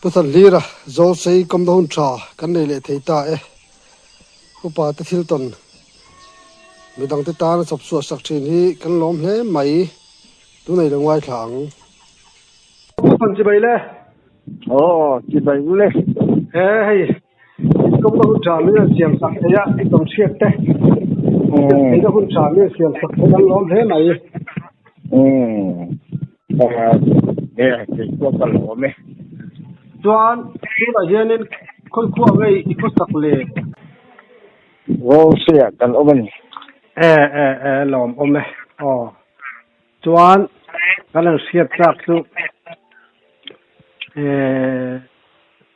Tutan lira zo sei kom down tra kan nei le theita e upa te thil ton midang te ta na chop su sak thin hi kan lom hle mai tu nei lo ngai thlang tutan chi bai le chi bai le hei kom down tra mi siam sak te ya tom thiet te ei da hun tra mi siam sak te kan lom hle mai cái có cái lỗ mấy chuan tu la hianin khoi khuwa ngei ipu sak le vô xe cái lỗ mình lom ome chuan kan ang siat sak chu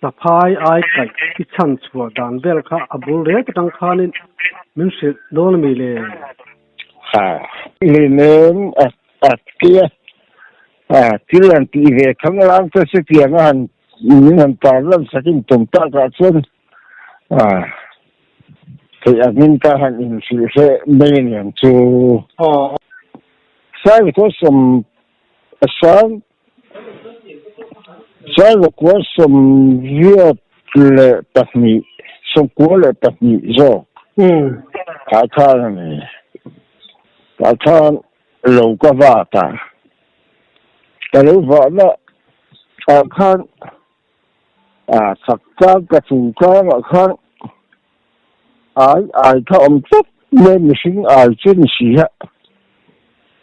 saphai ai kai ki chan chua dan bel kha abul re tang khanin min sit don mi le nên kiaที่เรื่องที่เหตุข้างล่างก็เสียงหันนี่มันตอนเริ่มสักทีตรงตากระสุนที่อันนี้ก็หันอินสิเสไม่เนี่ยจูใช่ก็สมใช่ก็สมเยอะเลยตัดมีสมควรเลยตัดมีจ้ะข้านี่ข้าเราก็ว่าตาแต่รู้ว่าเนี่ยข้างสักการกระสุนข้างข้างถ้าอมจุดไม่มีสิ่งจริงสิฮะ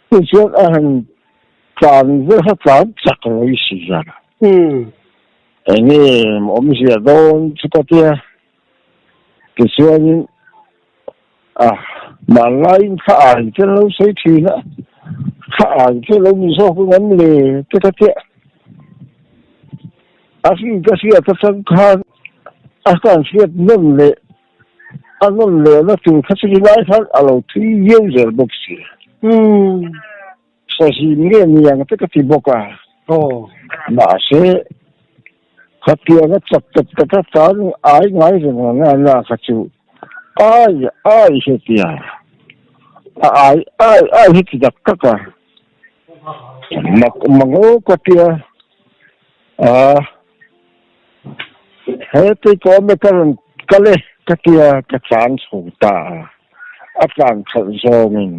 ที่เชื่ออันการเรื่องการจักรวาลสิฮะอันนี้อมเสียโดนชุดเดียที่เชื่อนี่มาไล่ข้าจะรู้ใช่ทีนะข้าที่เรามีโซ่พวกนั้นเลยที่เขาเจ้าอาชีพก็เสียทั้งสองข้างอาการเสียนั่นเลยนั่นเลยแล้วถึงเขาจะได้ทั้งเราที่เยี่ยมเลยบอกสิ所以เนี่ยอย่างที่เขาที่บอกว่ามาเสียเขาเที่ยวก็จับก็ตอนไอ้ไงเรื่องนั้นนะเขาจูไอ้เสียเที่ยวไอ้ที่จับก็mango katia hete ko me kan kale katia ka chan chuta akan khan zongin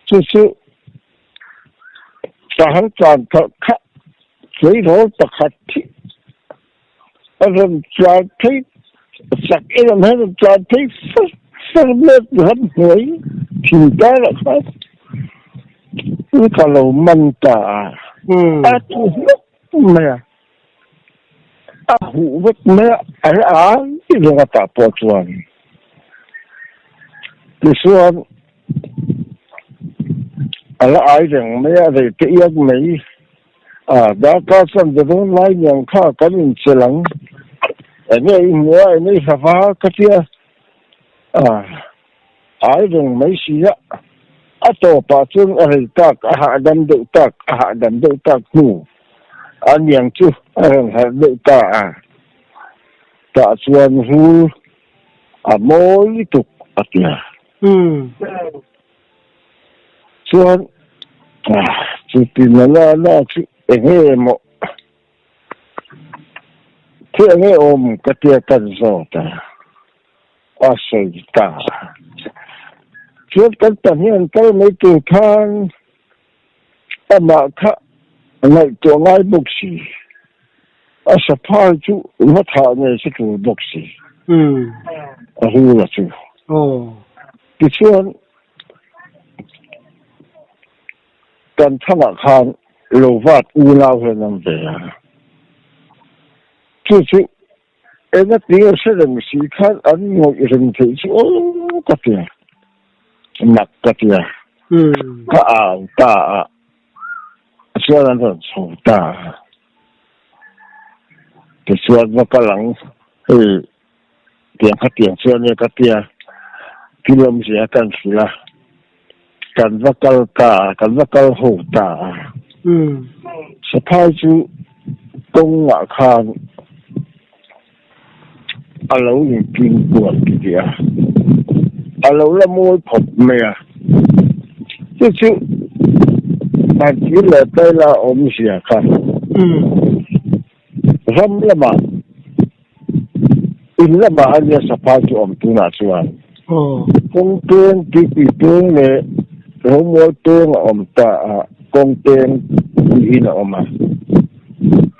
chu ta han chan ka kha sei ro ta khat aram chan thai sak eram han chan thai sar me han hoi thin ta la khatนี่ก็เรามันตาหูไม่หูไม่ที่เรื่องตาปวดส่วนที่ส่วนอะไรอย่างไม่อะไรที่ยังไม่ดาก็สั่งจะต้องไล่อย่างข้ากันเสียหลังอันนี้หัวอันนี้สภาพก็เที่ยอย่างไม่เสียatau pasung tak dan tak tu an yang tu tak suan hu amol itu atia suan cuti mana tu mo tu om katia kan zota asal ta trước các tầng hiện tới mấy từ khang mà khá ngày chỗ ngay bốc xì sắp hai chú nó thả ngày sẽ chủ bốc xì hư là chú thì chuyện cần thằng khang lầu vạt u lao hơn năm về chú em nó tiếng sẽ làm gì khác anh ngồi rừng thì chú có tiền nặng cái gì ta xưa là nó sầu ta cái xưa nó cái lăng tiền xưa này cái tiền cái lồng gì cái gì là cái cái hồ ta sẽ thay chú công ngã khan lâu những kinh buồn cái gì lâu là mua thịt mè chứ mà chỉ là đây là ôm xìa khăn ram lama in lama ania sapa tu om tu na chuan kong ten ti pi teng le homo teng om ta kong ten in oma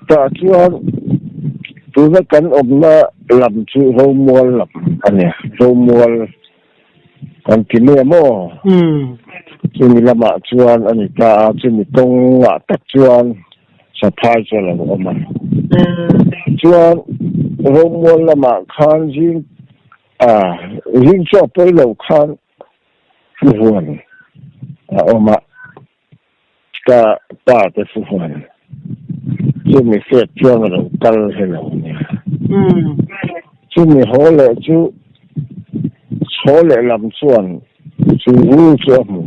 ta chuan tu na kan om na lam chu homo lam ania homo kan kini mo chumi lama chuan ani ta chumi tong nga tak chuan sapa chu la oma chuan homo lama khan jin rin cho poi lo khan fu huan oma ka pa te fu huan chumi fet chuan lo kal hello ni chumi hole chu hole lam chuan chu ru chu mu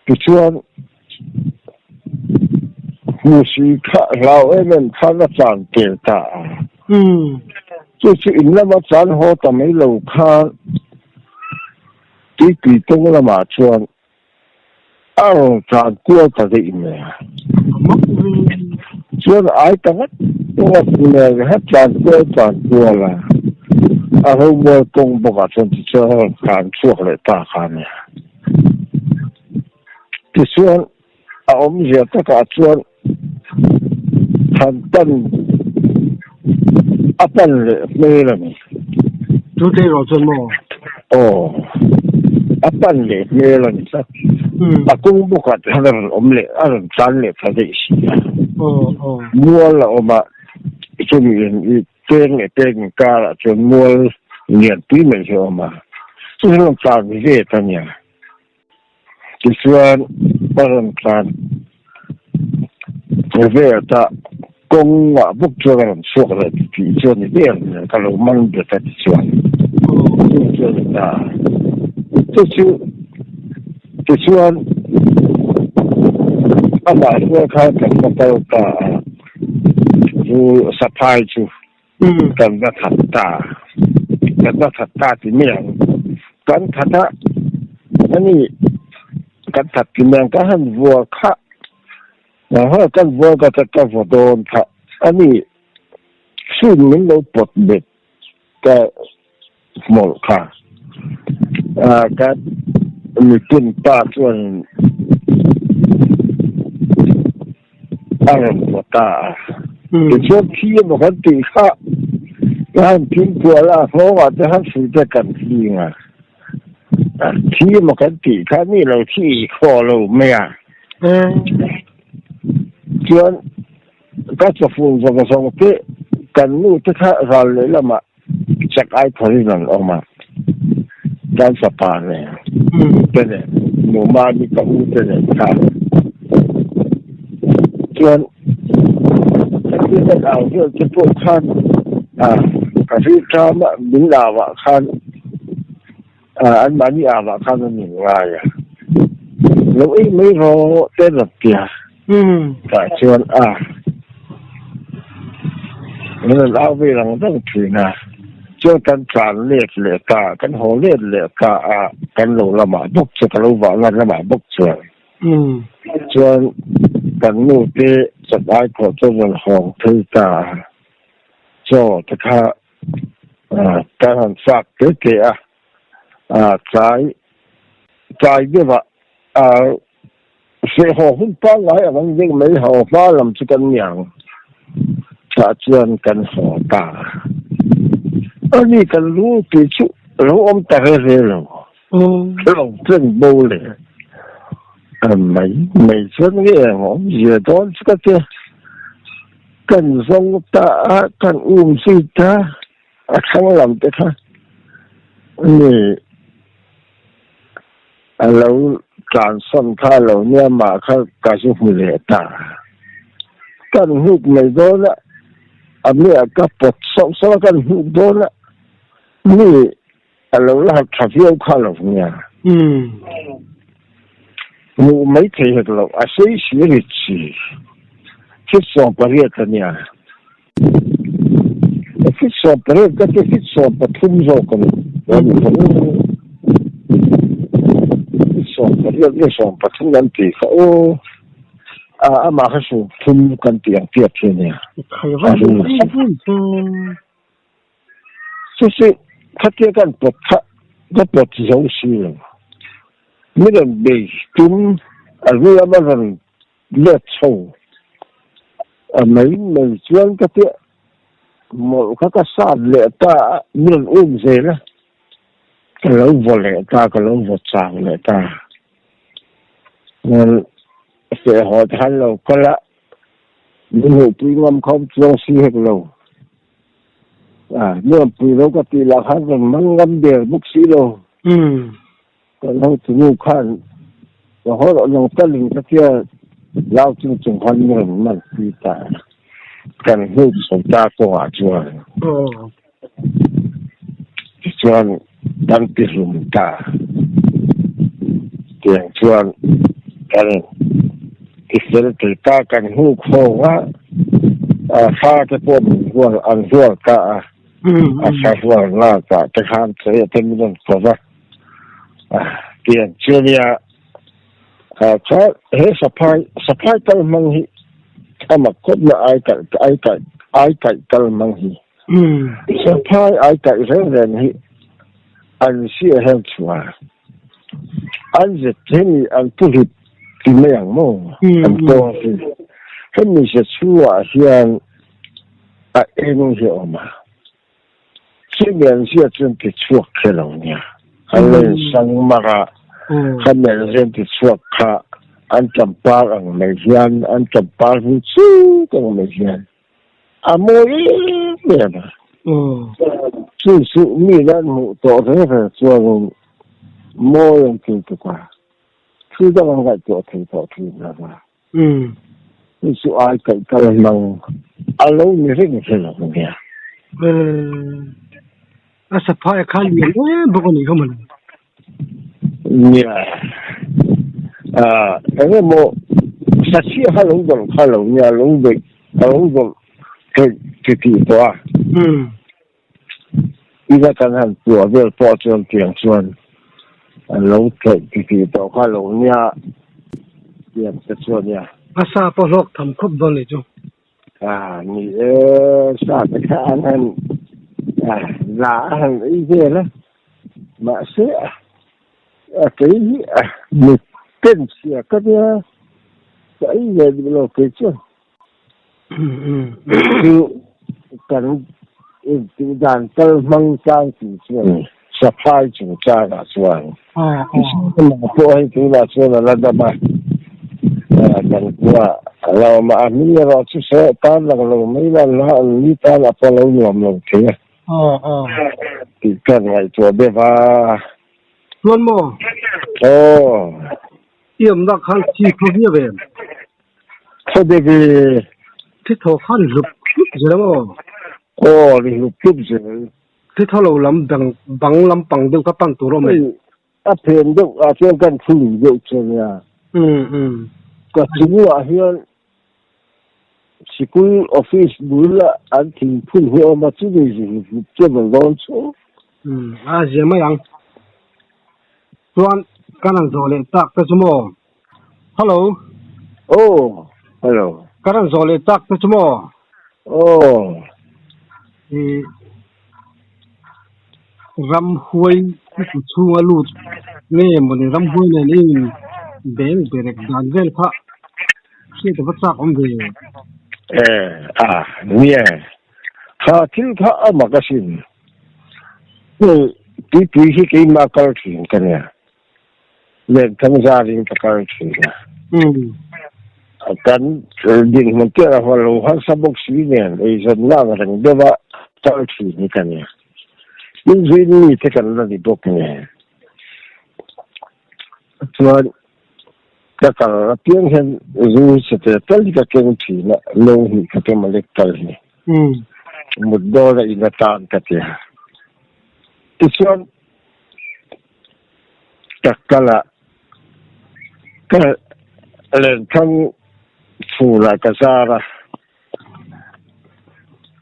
ki chuan hu si kha lao em kha na chang te ta chu in lama chan ho ta mai lo kha ti pi tong lama chuan chan ku ta de in chuan ai ta ngat ne ha chan ku la ho mo tong bo ka chuan ti chuan kan chuak le ta kha ne ti chuan om je ta ka chuan han tan apan le me la ni tu te ro chuan mo apan le me la ni sa kung bu ka ta om le chan le ta de si mua la oma chu mi teng le teng ka la chuan mua nian pi me jo ma chu lo ta ni ve ta nia ti chuan param chan ve ta kong wa buk chu la su la ti chuan ni ve ka lo mang de ta ti chuan ta ti chuan ama ru ka kan ka ta chu sapai chu kan da ta ti miang kan thata ani kan that ti miang ka han vua kha na ha kan vua ka ta vodon kha ani sun min lo pot bet ka mol kha ka mi pun pa chuan aram ta cái chuyện khi mà hắn tự khá hắn tin của là phố và cho hắn sử dụng cần gì mà khi mà hắn tự khá như là khi khó lâu mẹ chuyện các số phụ cho cái số cái cần nu tất cả rồi lấy là mà chắc ai thấy rằng ông mà đang sắp bàn này cái này mua mà đi cả u cái này cả chuyệnที่จะเอาเรื่องจะพูดขั้นกับที่ทำบินลาวะขั้นอันมันนี่อาวะขั้นมันหนึ่งว่าเราไม่รู้เต้นแบบเดียวแต่ชวนมันเอาไปหลังต้องถือนะช่วยกันจานเลียดเลียกากันหัวเลียดเลียกากันหลงละหมาบุกจะกันรู้ว่ากันละหมาบุกเสือชวนกันนู่นที่สบายพอจะวันห้องที่ตาโจ้จะข้าการหันสักเก๋ใจด้วยว่าเสียหัวหุ่นป้าไว้มันยังไม่หัวป้าลำจะกันอย่างชาเจียนกันหัวตาอันนี้กันรู้ติชุรู้อมตาเรื่อยๆเราเส้นโบเลยไม่เช่นนี้ผมเยอะตอนสักทีกันทรงตากันสิตาข้างหลังแต่ค่ะนี่เราการส่งข้าเราเนี่ยมาข้ากาชุหุ่นเลยตากันหุบไม่โดนละอันนี้ก็ปวดส่งกันหุบโดนละนี่เราหลับขับเยี่ยวข้าเราเนี่ยมูไม่เคยเห็นเราอาศัยชีวิตคิดสอบประเรียนกันเนี่ยคิดสอบประเรียนก็จะคิดสอบปฐุมโยกันวันนี้คิดสอบประเรียนเรื่องสอบปฐุมนันติเขา mà cái số phun cần tiền tiệt thế này hay vậy就是他这个不他那不就是了，那个被中如果那人越臭，没专个的，冇他个啥来打，没人误解了，个老婆来打，个老婆长来打，社会睇路个啦，你去对我靠装死个路。เมื่อปีเราก็ตีราคาเป็นมันเงินเดือนบุกสีโลก็เราถึงขั้นเราเราลงตะลิงตะเกียเราจึงพันเงินมันปีตากันหูสมตาตัวจวนจวนดันติลุมตาเตียงจวนกันที่เสด็จตากันหูโคว่าฟ้าจะปวดหัวอันหัวกะฟ้าหน้ากะจะข้ามเสียเต็มต้นก็ว่าเตียนเชื่อเนี่ยเขาสะพายกัลมังฮีถ้ามาคบมาไอ้ไก่กัลมังฮีสะพายไอ้ไก่เรื่องนี้อันเสียเห็นชัวอันจะเห็นอันผู้ที่ที่ไม่อย่างมั่งอันโตสิเห็นมีเสียชัวเฮียนเอ็งเหี้ยออกมาที่เมียนเสียจนติดชัวแค่เราเนี่ยอันนี้สังมากขณะเรียนที่ชัวข้าอันจำปาอันไม่เฮียนอันจำปาหุ่นสู้ก็ไม่เฮียนโมยเนี่ยนะสู้มีนั่นหมู่ต่อเรื่องส่วนโมยังจริงกว่าคือต้องการตัวที่ต่อที่นะว่านี่สู้ไอ้ไก่กำลังอารมณ์นี่เรื่องอะไรเนี่ยสภาพข้าเลี้ยงบุคคลนี้เขามันเนี่ยอันนี้โมสัตย์ที่เขาลงตรงเขาลงเนี่ยลงตรงที่ตัวอีกการหันตัวเรื่องพอจนเตียงส่วนลงที่ตัวเขาลงเนี่ยเตียงส่วนเนี่ยอาซาพอลกทำครบโดนเลยจ้ะนี่สาธิตอันนั้นลาอันอีเดียนะมาเสียที่มีเป็นเสียก็เนี่ยก็อีเดียเราเกิดจ้ะคือการที่ด่านตะมังจางที่ส่วนสะพายจุดจ้าละส่วนมาพอให้ที่ละส่วนละดับมาdan gua kalau maafin ya waktu saya tahu kalau memang lah ini tahu apa lalu ngomong ya ikan itu ada apa tuan mo iya nak kan si punya ben sedegi kita kan lup jadi mo lup jadi kita lalu bang lampang tu kapan turun apa yang tu apa kan full tu sebenarnyaก็ถึงว่าเฮียสกุลออฟฟิศบุระอันที่พูดหัวมาที่นี่จะเป็นร้อนชั่วเสียไม่ยังส่วนการนั่งโซเลตักเป็นชั่วโมงฮัลโหลฮัลโหลการนั่งโซเลตักเป็นชั่วโมงรำหวยชูงลูดนี่มันรำหวยนี่เบ่งเบรกดันเวลพระที่จะพัฒนาของเบลเนี่ยข้าที่ข้ามาก็สินี่ที่ที่มาเกิดขึ้นกันเนี่ยเรื่องทั้งจาริงก็เกิดขึ้นนะกันดิ่งมันเจอเราเราหันสมองสีเนี่ยไอ้ส่วนล่างอะไรเดี๋ยวว่าเกิดขึ้นกันเนี่ยยิ่งสิ่งนี้ที่กันเราดีบอกเนี่ยส่วนแต่ก็เพียงแค่รู้สึกแต่ตอนที่ก็เก่งที่นะลงหิก็เป็นมาเล็กตอนนี้มุดโดนอินตานกันที่ที่ส่วนแต่ก็ละก็เรื่องทั้งฟูละก็ซาระ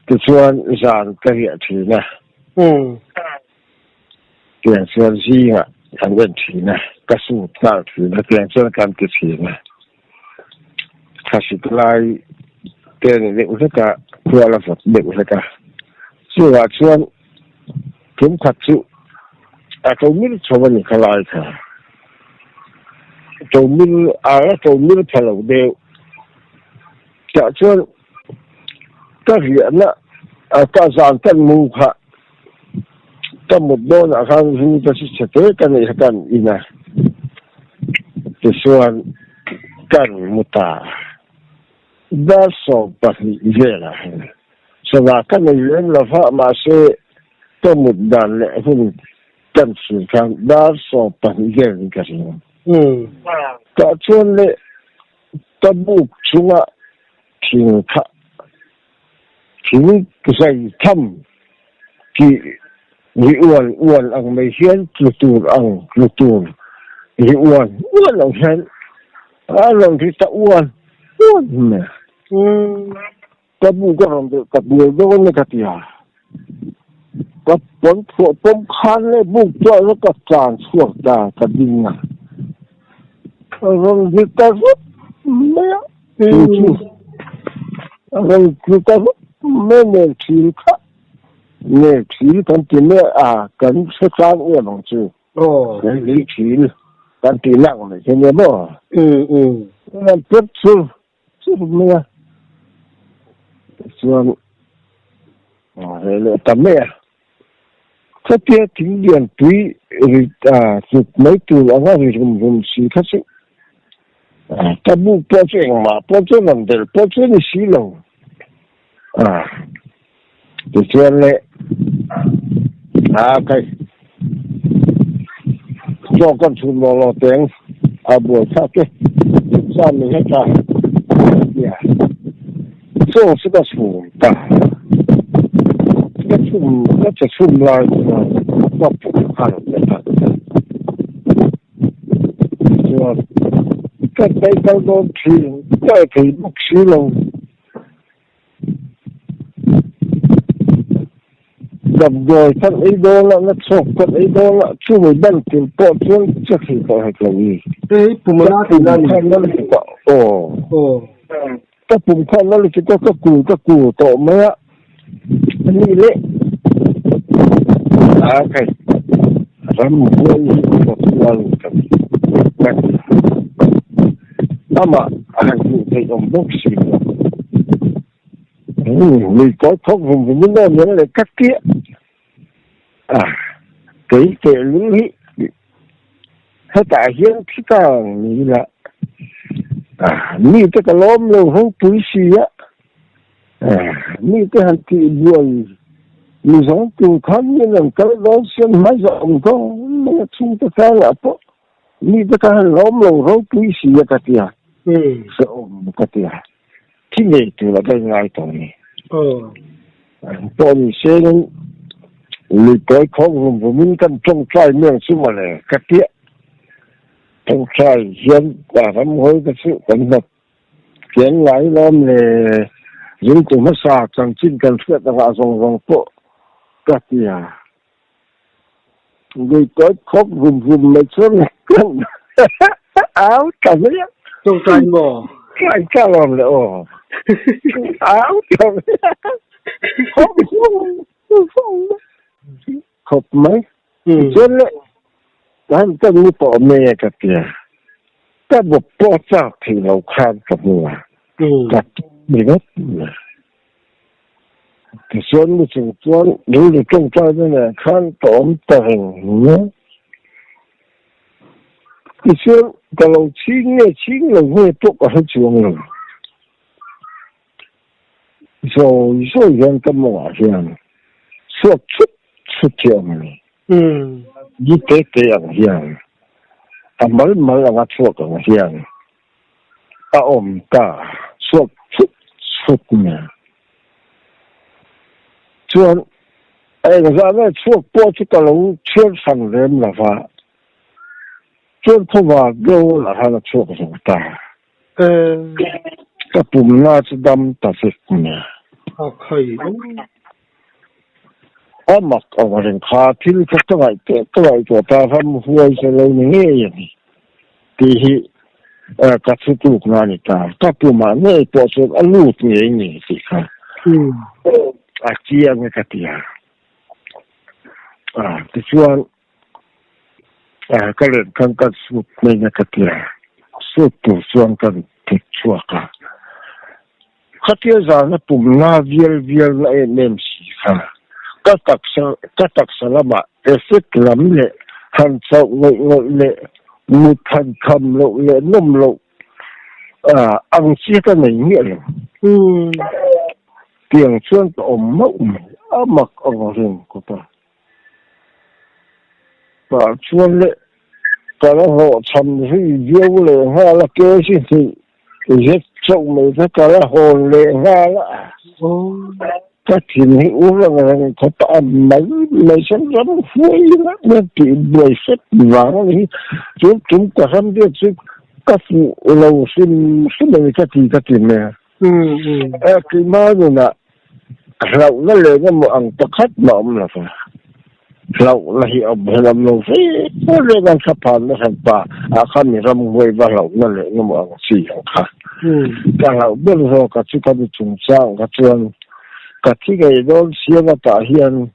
ที่ส่วนจานก็เหยียดที่นะเปลี่ยนส่วนซีอ่ะทางเรื่องที่นะก็สู้ตาถือนะเปลี่ยนส่วนการติดที่นะ kasi tulay tên để uống cả vừa là vật để uống cả chưa là chuyện kiếm thật sự tôi biết cho mình cái lại cả tôi biết phải làm đều chả chuyện các hiện á các dàn tân mù hạ các một đôi là khang du cho sẽ tới cái này cái này thì chuyện cái một ta đã sống bạc về là sau đó cái này lên là phải mà sẽ có một đàn lệ hơn cần sự khang đã sống bạc về cái gì cả chuyện lệ ta buộc chúng ta thiên khắc thiên cái thăm thì người uẩn ăn mấy hiến lu tu người uẩn ăn hiến lòng thì ta uẩn mà ta buộc cái lòng ta buộc đâu này cái gì à ta bấm khăn này buộc cho nó cái tràn xuống ta cái đinh à lòng thì ta rất mẹ lòng thì ta rất mẹ thiên khắc nè chỉ cần tiền nè cần xuất ra cái bằng chứ cái lý trí cần tiền nặng này thế nhớ bỏ nên tiếp chứ mẹ xong rồi là tầm mẹ cái kia tiếng điện túi chụp mấy từ ở ngoài dùng xí khát sức ta bu bao chuyện làm được bao chuyện xí lòng thì chuyện này cái cho con chun lo tiếng buổi sáng cái sao mình hết cả做这个书的，这书来我不看了，是吧？这北高都去，再给不去了。đầm rồi thân ấy đó là nó sọc thân ấy đó là chưa mới đăng tiền bỏ xuống chắc thì có hay là gì đấy bùm nó thì nó là chỉ có các bùm khăn nó là chỉ có các củ tổ mới á như lệ cái rắm một người một lần đó mà hàng cụ thì ông bốc xì người có thuốc vùng của mình đó nhớ là cắt kia cái lưỡi hết cả hiến khi càng như là như cái lóm lâu không túi xì á như cái hành thị buồn như giống từ khán như là cái đó xem máy rộng có mà chung cái cái là po như cái lóm lâu không túi xì cái kia sợ cái kiaที่นี่ถือว่าได้ง่ายตรงนี้ตอนนี้เช่นหรือก้อยของผมมันกันจงใจเมืองซึ่งมาเลยกระเทียจงใจเขียนว่าทำให้ก็ซึ่งเป็นแบบเขียนหลายล้อมเลยยิ่งตัวภาษาจังจิ้นกันเพื่อต่างๆส่งโป๊ะกระเทียหรือก้อยของผมไม่ช่วยกันเอากันเลยจงใจบ่ Anh cha làm được áo chồng không mấy cho nên anh ta như bỏ mẹ cái kia ta một bỏ ra thì nó khăn cả mùa đặt bị mất thì xuân một chừng xuân nếu như trong trai thế này khăn tổn tình nhé thì xuân cái lòng chín là hơi tốt ở hết trường rồi rồi hiện cái mỏ hiện xuất trường này đi tế hiện mới là ngắt suốt ở hiện ôm cả xuất nè chuyện anh ra đây suốt bao nhiêu cái lòng chuyện phần lên là phải chuyện không vào đâu là hay là suốt của chúng ta cái bùm na chỉ đâm ta xuất nè ok mặc ở ngoài khá thì cái này cho ta làm huay sẽ lâu nghe vậy thì ka chutu na ni ta ka pu ma ne po so alu ni ni ti ka a chia nge ka tia ti chuan ka le kan ka su ne nge ka tia su tu chuan kan ti chua ka khatia za na pum na vial na nem si ka tak salama eset lam le han chau ngoi le mu than kham lo le nom lo ang chi ka nei nge le tiếng chuan to mộng mak ong ring ko ta ba chuan le ka ho cham hi viu le ha la ke si si je chau me ka ho le ha la ka tin hi u la ngang ko ta mai san ram hui la ne ti boi set wang hi chúng ta ham dia chu ka fu lo sim me ka ti me ki ma na lau nó lên cái một ăn tắc hết mà ông là phải lau là hiện ông làm lâu phí nó lên ăn sắp hàng nó thành bà khăn mình làm quay vào lau nó lên cái một ăn xì hàng khác cái lau biết rồi cái chú cái trùng sang cái chuyện cái cái đó xưa nó ta hiện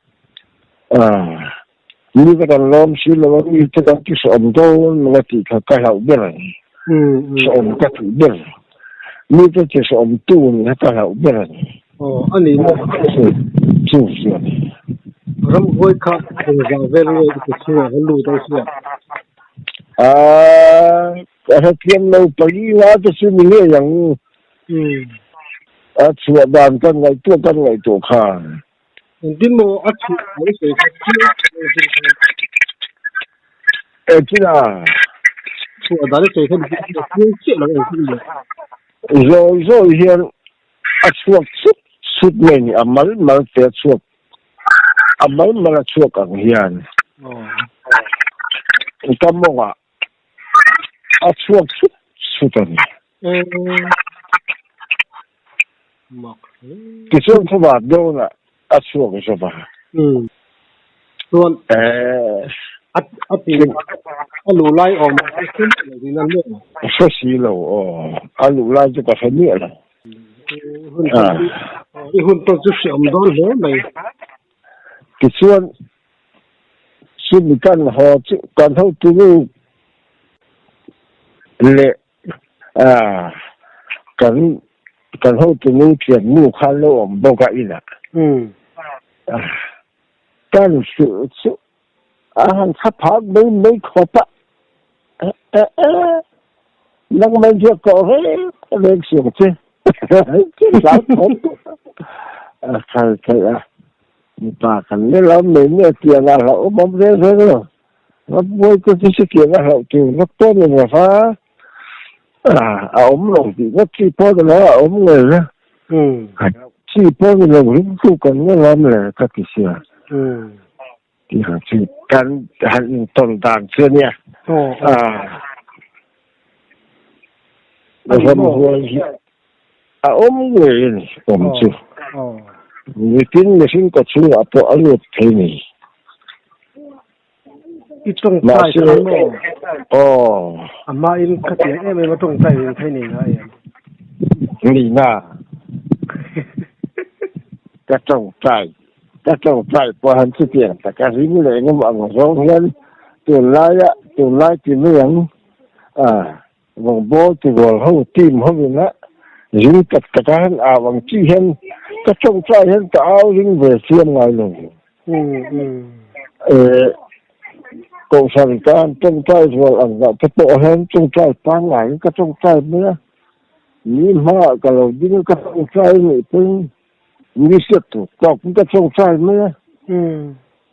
như cái đàn lom xưa là như cái đàn cái sọm đó nó thì cái lau biết rồi sọm cái thứ biết như cái sọm tu cái lau biết rồi anh ấy chú siêu ram hoi kha ra về rồi cái chuyện cái lùi tới chuyện cái chuyện lâu tới là cái chuyện gì vậy chuyện đàn con ngày tuổi kha tin mo chuyện cái gì chứ là chuyện đó là cái chuyện là cái gì rồi hiện chuyện suốt mình amal tiệt suốt amal mà suốt ang hiền tâm mong suốt anh cái chuyện thứ ba đâu là suốt cái số ba luôn lù lai ở mà cái chuyện này thì làm được số xí lâu lù lai cho cả phải nhẹ là hun to chu xiam don he mai cái chuyện xin căn họ căn thâu tu lệ căn hậu tu tiền mu khăn lâu ông bao cái là căn sự hàng tháp phá mấy khó ta năng men chưa có hết lên xiềng chứ cái giáo thống cái bà cần biết lắm mình tiền là lỗ bấm thế rồi nó vui cái sự kiện là hậu trường nó tốt như là phá ống lồng thì nó chỉ có cái đó ống người đó chỉ có cái lồng lính không cần nó làm là các cái gì thì hàng chỉ cần hàng tồn tại chưa nha rồi ống người này ống chưa người tin người sinh có chú ở chỗ ở lụt thế này ít trong tay cái nó mà in cái tiền em mà trong tay thế này hay gì na cái trong tay qua hắn chút tiền tất cả những người nó bằng số nhân tiền lãi tiền miếng bằng bố thì gọi hậu tim hậu gì nữa dính tất cả bằng chi hen cái trong tay hen cả áo dính về xiêm ngoài rồi cộng sản can trong tay rồi ăn gạo cái bộ hen trong tay tăng ngày cái trong tay nữa nhưng mà cái đầu dính cái trong tay này cũng như sét tụ có cái trong tay nữa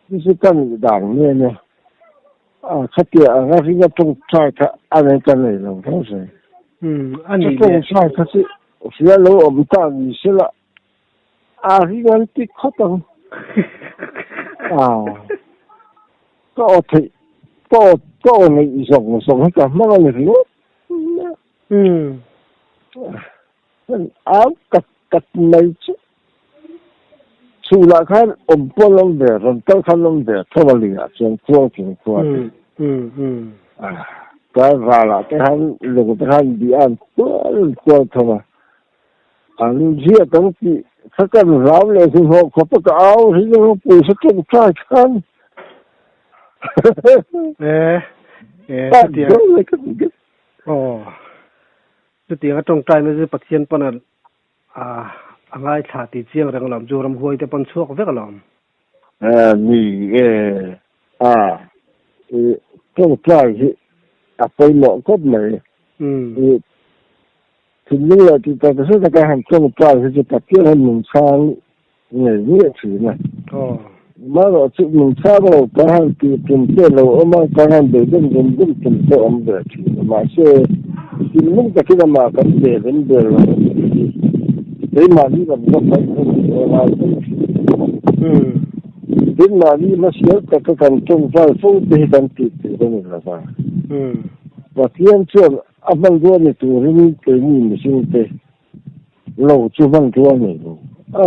như cái căn đảng này nè khách kia cái gì cái trong tay anh ấy cái này là không phải anh ấy trong tay cái gì phía lỗ ông ta gì xí là cái anh tí khó tâm có thì có này dùng hết cả mấy cái này áo cắt này chứ除了看我们不能的，人都看能的，他们里啊，全过。cái và là cái hắn lùng cái hắn bị ăn quá thôi mà anh riêng cái gì các cái rau này thì họ có cái áo thì nó bùi sẽ cái trái khăn cái tiếng cái tiếng trong trái nó sẽ bắt hiện pan anh ấy thả thì chiang rằng làm dù làm huay thì pan suộc với cái làm nì trong trái thì phải lọ cốt này thì như là thì ta sẽ cái hàng trong trái thì ta kia hơn mình sang ngày như thế này mà rồi chị mình sao rồi cái hàng thì tìm cái lỗ mà cái hàng để đến tìm cái ông để thì mà sẽ thì mình cái mà cái để đến để đấy mà đi làm nó phải đến mà đi mà sẽ cái cần trong vai phong để cần thì mình là sao và thiên trường anh vừa này tụi mình cái mình sinh thế lâu chưa văn vừa này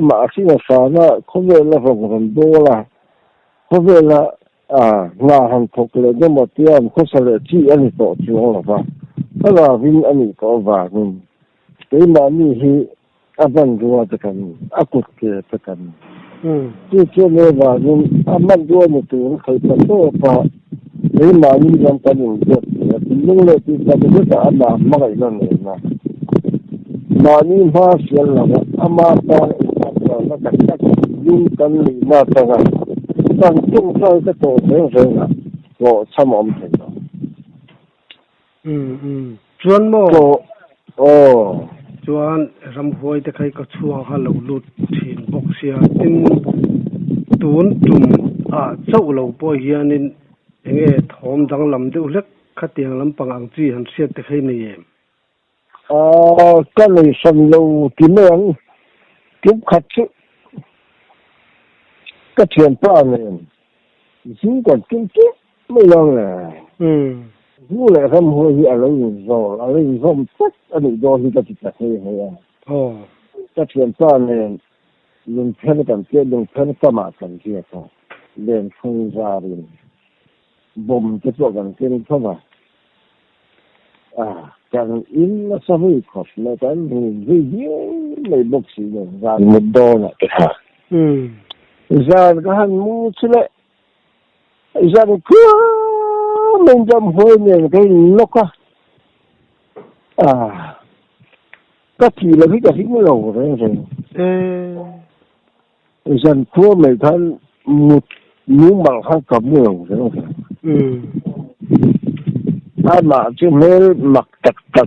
mà khi mà sao nó không phải là phần đô là không phải là là Hàn Quốc là nhưng mà tiền không phải là chỉ anh tổ chức là vậy đó là vì anh có và mình cái mà mình thì anh vừa thì cần aku thì cần chứ chưa nghe và nhưng anh vừa này tụi mình phải tập và cái mà mình làm cái gì nhưng mà thì ta biết là mà cái này mà mình hoa xem là mà ta nó cái dùng cái mà ta但种菜这种人生啊，我参谋不清楚。专么？专ram hoi te khai ka chuang ha lo lut thin bok sia tin tun tum chau lo po hianin enge thom dang lam de ulek khatiang lam pangang chi han siat te khai nei em cái này sân lâu tím men kiếm khát chứ cái chuyện đó này chúng còn kinh tế mới lo là dù là không hồi gì ở đây không chắc anh ấy do thì ta chỉ là hay cái chuyện đó này dùng thân cảm thấy dùng thân cảm mà cảm thấy thôi lên không ra đi bom cái chỗ cảm thấy thôi mà cái in nó sao vậy khó mà cái gì mấy bốc xí rồi ra một đô là cái hả ra cái hàng mua chứ lại ra cứ mình chăm hơi mình cái lúc cái gì là cái gì mới lâu rồi dần cua mình thấy một miếng bằng hai cặp nhiều rồi mà chứ mấy mặc tật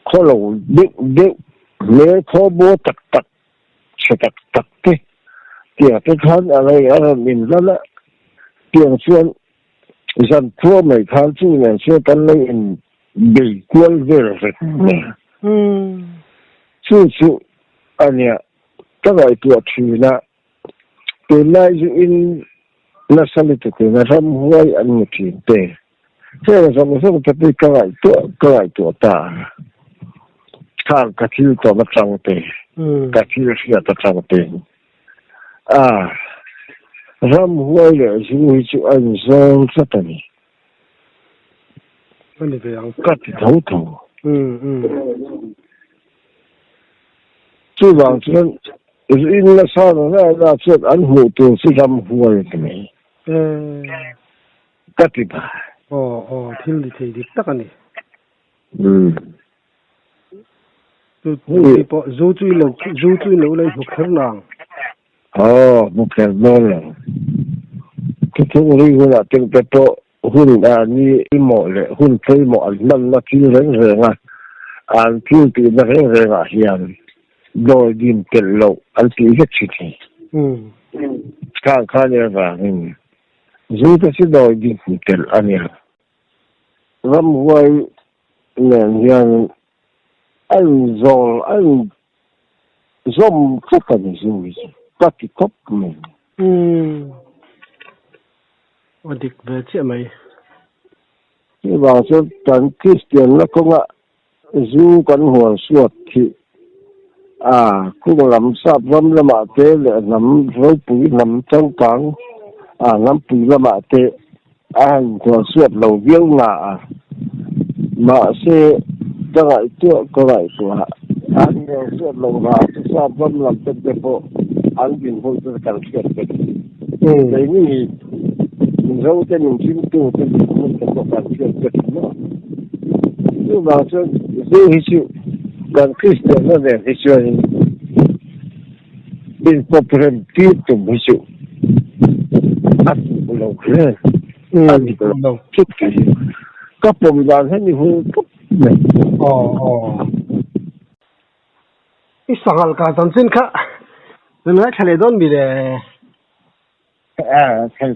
khó lâu biết mấy khó bố tật sẽ tật cái cái thân ở đây ở mình rất là tiền xuyên dần cua mình thấy chứ mình sẽ cái này bị quên về rồi chứ anh nhỉ cái này tuổi thì là từ nay in nó sang được từ nó làm huay anh một chuyện tệ thế là sao mà sao cái cái tuổi ta khang cái thứ đó nó trăng tệ cái thứ đó nó trăng tệ làm huay là chỉ cho anh xong rất là cái thấu chứ bằng chuyện in là sao nó là chuyện anh hữu tiền sẽ làm huay cái này cái gì ba thiên lý thì tất cả này dù chui lâu lấy một khăn nàng một khăn nàng cái chỗ này là tiếng cái chỗ hun ni mỏ lệ hun thấy mỏ năm nó kêu rèn anh kêu thì nó rèn hiền rồi điên tiền lâu anh kêu hết chuyện khang như vậy dù ta sẽ đòi đi tiền anh nhỉ làm vậy nên anh zoom rất là nhiều các cái cốc mình ở địch về chuyện mày cái bảo cho toàn Christian nó cũng là dù con hoàng suốt thì cũng làm sao vẫn là mà thế là nắm với bụi nắm trong cáng nắm bụi là mà thế anh của suốt đầu viếng mà sẽ cho lại chỗ có lại của anh suốt đầu mà sao vẫn làm tên đẹp bộ anh bình thường tôi cần thiết đấy như dấu tên mình chính tu tên mình cần thiết nữa nhưng mà cho dễ hiểu cần Christian nó về thì chơi in popren tu mu su at lo kre at lo chuk ka pom da ni hu isangal ka tan sin kha ngai thale don bi le khen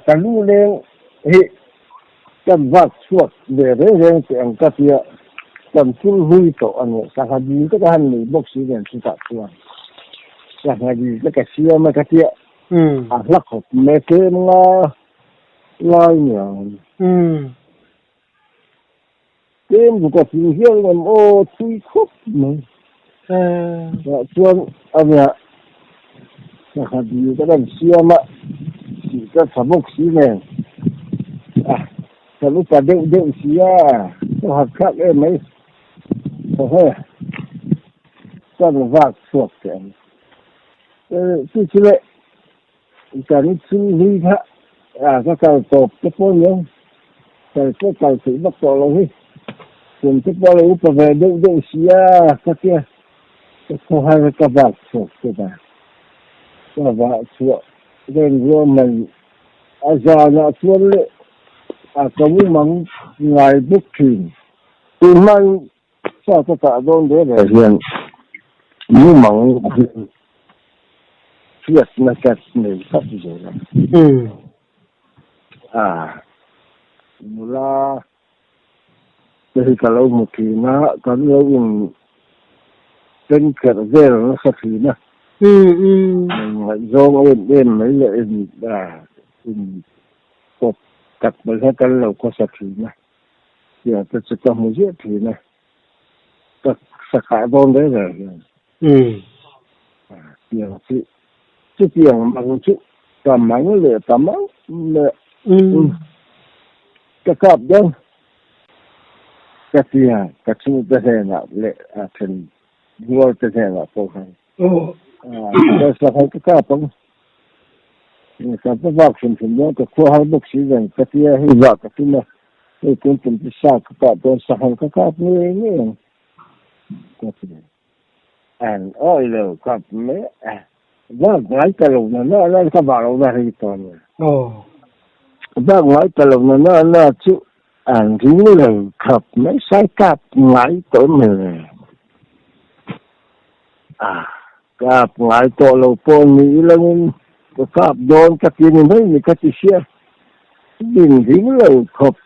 ka lu le hi kan va suot de re ang ka tia kan sul hui to an sa ha di ka han ni bok si den su ta suan sa ha di ka sia ma ka tia lak hop me ke nga lai nyang tem bu ka si hiel nem o tui khop me suan amya sa ha di ka dan sia ma si ka sa bok si ne sa lu pa de sia ha ka e mai con vạc suộc cái chứ chứ lệ cả những suy nghĩ khác các cầu tộp cái phố nhớ cái cầu sĩ bắt đầu lâu đi cùng cái bao lâu phải về đâu xia các kia không hay các vạc suộc cái bà các vạc suộc nên vừa mình giờ nhà xuân lệ có những món ngày bút thìn từ mang sao tất cả đôn đấy là hiện những món việc là cái này sắp rồi là thì cả lâu một kỳ nó có lâu dùng trên cái dễ nó sắp thì nè do bên mấy lại cột cắt bởi cái lâu có sắp thì nè giờ tôi sẽ có một giết thì nè các xã vốn đấy rồi tiền chứ tiền bằng chút tầm mắng lệ tầm mắng lệ cái cọp đâu cái tiền cái chung cái thế nào lệ thành mua cái thế nào phố hay cái xã hội cái cọp không cái vác phần đó cái khoa học bác sĩ rằng cái tiền hay vác cái mà cái cũng chỉ sao cái cọp đó xã hội cái cọp như and oil cup me vâng ngay cái lúc nó có vào đâu ra thì toàn vâng ngay cái lúc nó chứ and riêng là cup mấy sai cặp ngay tới mình cặp ngay tới lâu pon mi lên cái cặp đón cái gì đấy mi cái gì xia bình riêng là cup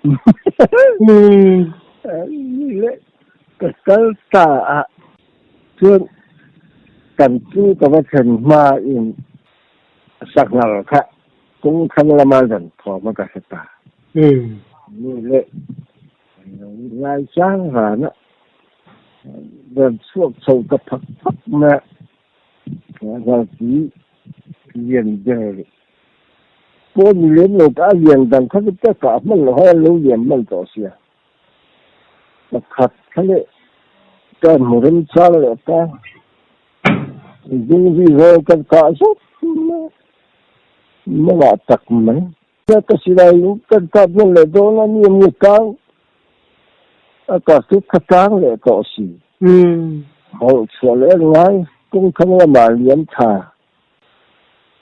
cái ta chuyện cần chú có phần mà in sắc nào khác cũng không làm mà dần thọ mà cả ta như lệ lai sáng và nó đợt suốt sâu tập phật mà rồi chỉ liền đời bốn liên lục á liền đằng khác tất cả mình là hơi lưu điểm mình tổ xia mà thật thế cái một lần sau là ta dùng gì rồi cái cả số nó là tặc mấy cái gì đây cái cả nó là đó nó nhiều người cao cả cái cao là có gì họ sẽ lấy ngay cũng không là mà liếm thà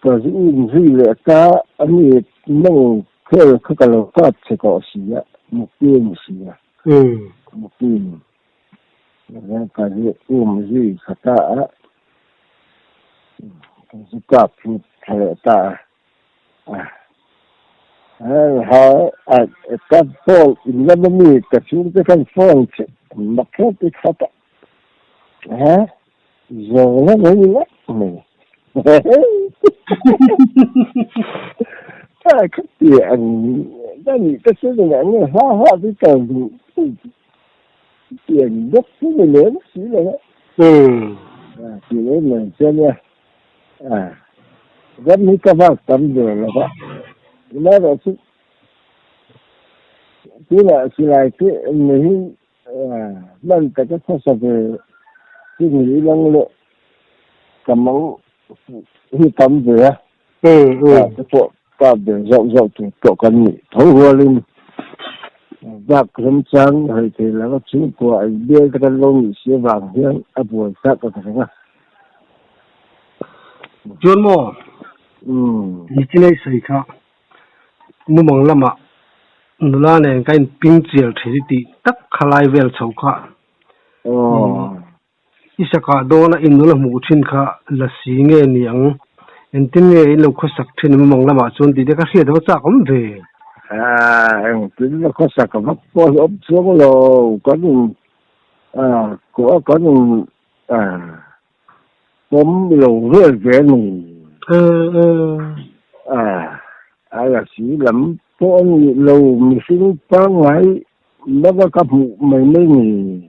cái gì là cả anh ấy nó cái là sẽ có gì á một tiền gì á một tiền cái gì gì ta cái cặp ta cái phone nó mới cái chúng cái phone mà cái khát giờ nó mới như vậy cái tiền cái số này nó cái cần tiền đất cái người lớn xí rồi đó chỉ lấy mình xem nha rất mấy các bác tắm rồi là vậy nó là chỉ là cái mình mình cái phát sinh cái nghĩ năng lượng cảm mong hy tâm về cái bộ cái biển rộng thì cậu cần nghĩ thấu hoa lên giặc lâm trang hay thì là cái chuyện của anh biết cái lông xía vàng hiên áp buồn sát cái thằng á John mo ni chi nei sai kha mu mong lama nula ne kain ping chial thiri ti tak khalai vel chho kha isaka do na in nula mu thin kha la si nge niang entin nge lo khosak thin mu mong lama chon ti de ka hria da cha kom ve em tin là có sạc cái bắp ốp xuống rồi có những bấm lầu rất dễ này là chỉ lắm có những lầu mình xin bán ngay nó có cặp mấy mấy nghìn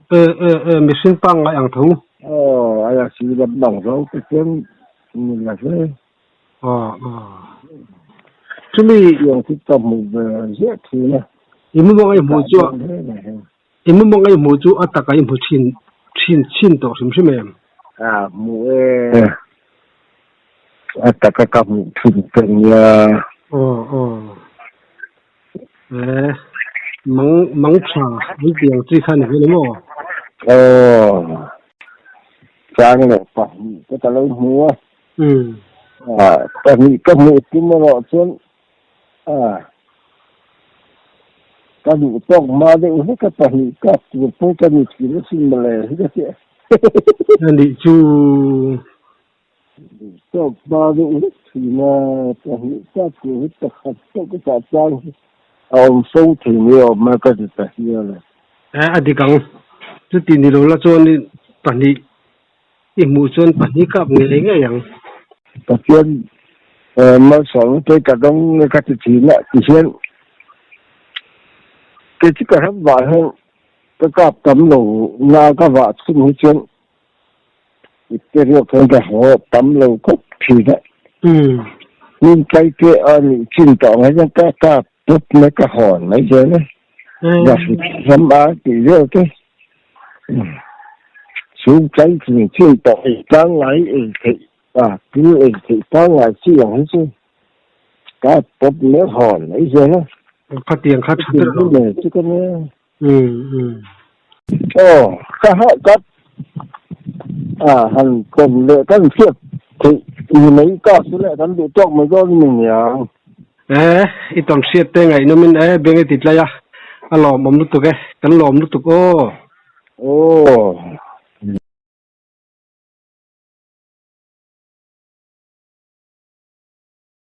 mình xin bán ngay ăn thú là chỉ làm bằng rau cái chuyện mình là thế chúng mình dùng cái tầm một rất thì nè im mong ai mua chú ở tất cả im mua chín tổ sim em mua ở tất cả các mua chín tiền nhà mắng trà cái tiền chỉ khăn này đúng không trang này phải cái ta lấy mua tại vì các mua chín nó lọ xuống các vụ tông mà để hết các phần các vụ tông các vụ chỉ nó xin mà lẻ hết cái anh đi chú tông mà để hết thì mà phần các vụ hết tất cả cái trả trang ông sâu thì nhiều mà cái gì tất nhiều này anh đi căng chú tin đi đâu là cho nên phần đi im mua cho phần đi cặp người nghe rằng tất nhiên mà sống cái cả đông các cái chuyện này thì xem cái chỉ cả hết vài hơn cái cặp tấm lầu na các vợ xin hết chuyện cái việc cái họ tấm lầu cốc thì đấy nhưng cái anh chuyên trọng hay là cái cặp tốt mấy cái hòn mấy giờ này và làm ba thì rồi cái xuống cái thì chuyên trọng sáng ngày thì cứ thì sáng ngày chỉ là chứ cái tốt mấy hòn mấy giờ này phát tiền khá chặt rồi chứ cái này các hành cùng lệ các việc thì mấy có số lệ các bị trộm mấy con mình nhỉ ít tầm siết tên ngày nó mình bên cái thịt lại à lòm nút tục cái lòm nút tục